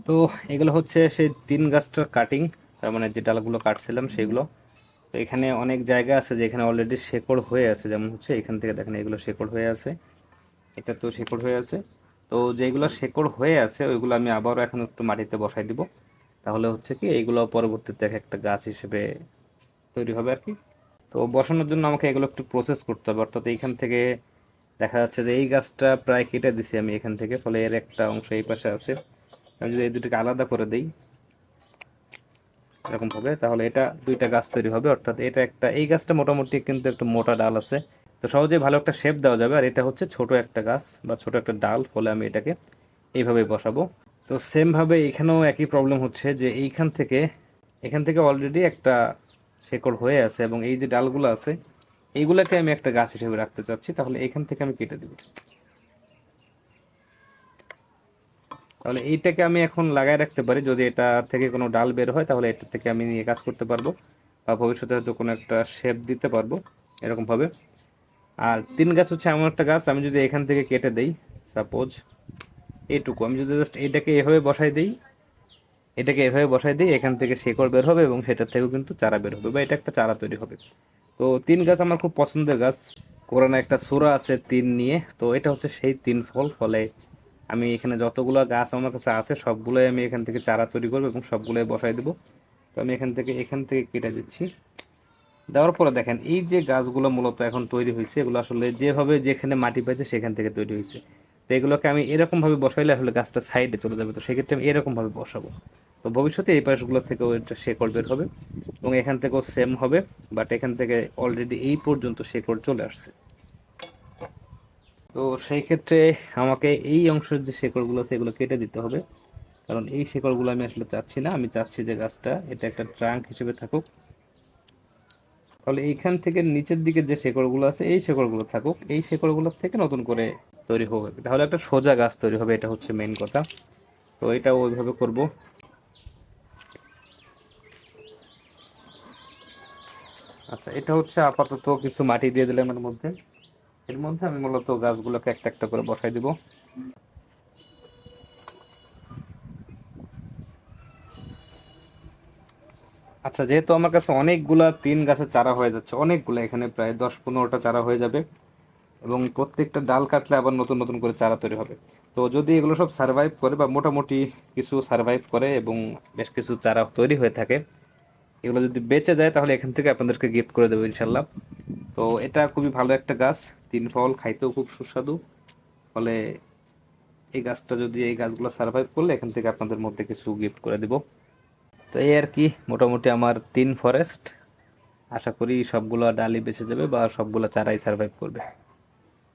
তো এগুলো হচ্ছে সেই তিন গাছটার কাটিং, তার মানে যে ডালগুলো কাটছিলাম সেগুলো। তো এখানে অনেক জায়গা আছে যেখানে অলরেডি শেকড় হয়ে আছে, যেমন হচ্ছে এখান থেকে দেখেন এগুলো শেকড় হয়ে আছে, এটা তো শেকড় হয়ে আছে। তো যেগুলো শেকড় হয়ে আছে ওইগুলো আমি আবারও এখন একটু মাটিতে বসাই দিব, তাহলে হচ্ছে কি এইগুলো পরবর্তীতে একটা গাছ হিসেবে তৈরি হবে আর কি। তো বসানোর জন্য আমাকে এগুলো একটু প্রসেস করতে হবে, অর্থাৎ এইখান থেকে দেখা যাচ্ছে যে এই গাছটা প্রায় কেটে দিছি আমি এখান থেকে, ফলে এর একটা অংশ এই পাশে আছে। আমি যদি এই দুটোকে আলাদা করে দিই এরকম ভাবে, তাহলে এটা দুইটা গাছ তৈরি হবে। অর্থাৎ এটা একটা, এই গাছটা মোটামুটি কিন্তু একটা মোটা ডাল আছে, তো সহজেই ভালো একটা শেপ দেওয়া যাবে। আর এটা হচ্ছে ছোট একটা গাছ বা ছোট একটা ডাল, ফলে আমি এটাকে এইভাবে বসাবো। তো সেম ভাবে এখানেও একই প্রবলেম হচ্ছে যে এইখান থেকে, এখান থেকে অলরেডি একটা শেকড় হয়ে আছে, এবং এই যে ডালগুলো আছে এইগুলাকে আমি একটা গাছ হিসেবে রাখতে চাচ্ছি, তাহলে এখান থেকে আমি কেটে দিব। তাহলে এইটাকে আমি এখন লাগায় রাখতে পারি, যদি এটা থেকে কোনো ডাল বের হয় তাহলে এটা থেকে আমি নিয়ে কাজ করতে পারবো, বা ভবিষ্যতে হয়তো কোনো একটা শেপ দিতে পারবো এরকম ভাবে। আর তিন গাছ হচ্ছে এমন একটা গাছ, আমি যদি এখান থেকে কেটে দেই সাপোজ এইটুকু, আমি যদি জাস্ট এটাকে এভাবে বসাই দিই, এটাকে এভাবে বসাই দিই, এখান থেকে শেকড় বের হবে এবং সেটার থেকেও কিন্তু চারা বের হবে, বা এটা একটা চারা তৈরি হবে। তো তিন গাছ আমার খুব পছন্দের গাছ। কোরআনে একটা সূরা আছে তিন নিয়ে, তো এটা হচ্ছে সেই তিন ফল। ফলে আমি এখানে যতগুলো গাছ আমার কাছে আছে সবগুলোই আমি এখান থেকে চারা তৈরি করবো এবং সবগুলোই বসাই দেবো। তো আমি এখান থেকে কেটে দিচ্ছি। দেওয়ার পরে দেখেন এই যে গাছগুলো মূলত এখন তৈরি হয়েছে, এগুলো আসলে যেভাবে যেখানে মাটি পাইছে সেখান থেকে তৈরি হয়েছে। তো এগুলোকে আমি এরকম ভাবে বসাইলে আসলে গাছটা সাইডে চলে যাবে, তো সেক্ষেত্রে আমি এরকম ভাবে বসাবো। তো ভবিষ্যতে এই পাশগুলো থেকেও এটা শেকড় বের হবে এবং এখান থেকেও সেম হবে, বাট এখান থেকে অলরেডি এই পর্যন্ত শেকড় চলে আসছে। তো সেই ক্ষেত্রে আমাকে এই অংশের যে শেকড়গুলো আছে এগুলো কেটে দিতে হবে, কারণ এই শিকড়গুলো আমি আসলে চাচ্ছি না। আমি চাচ্ছি যে গাছটা এটা একটা ট্রাঙ্ক হিসেবে থাকুক। তাহলে এইখান থেকে নিচের দিকে যে শিকড়গুলো আছে এই শিকড়গুলো থাকুক, এই শিকড়গুলো থেকে নতুন করে তৈরি হবে, তাহলে একটা সোজা গাছ তৈরি হবে, এটা হচ্ছে মেইন কথা। তো এটা ওইভাবে করব। আচ্ছা, এটা হচ্ছে আপাতত কিছু মাটি দিয়ে দিলাম এর মধ্যে। এর মধ্যে আমি মূলত গাছগুলোকে একটা একটা করে বসাই দিব। আচ্ছা, যেহেতু আমার কাছে অনেকগুলা তিন গাছের চারা হয়ে যাচ্ছে, অনেকগুলো, এখানে প্রায় 10-15টা চারা হয়ে যাবে, এবং প্রত্যেকটা ডাল কাটলে আবার নতুন নতুন করে চারা তৈরি হবে। তো যদি এগুলো সব সার্ভাইভ করে বা মোটামুটি কিছু সার্ভাইভ করে এবং বেশ কিছু চারা তৈরি হয়ে থাকে, এগুলো যদি বেঁচে যায় তাহলে এখান থেকে আপনাদেরকে গিফট করে দেবো ইনশাল্লাহ। তো এটা খুবই ভালো একটা গাছ, তিন ফল, খাইতেও খুব সুস্বাদু। ফলে এই গাছটা, যদি এই গাছগুলো সার্ভাইভ করলে এখান থেকে আপনাদের মধ্যে কিছু গিফট করে দেব। তো এই আর কি, মোটামুটি আমার তিন ফরেস্ট, আশা করি সবগুলো ডালই বেঁচে যাবে বা সবগুলো চারাই সার্ভাইভ করবে।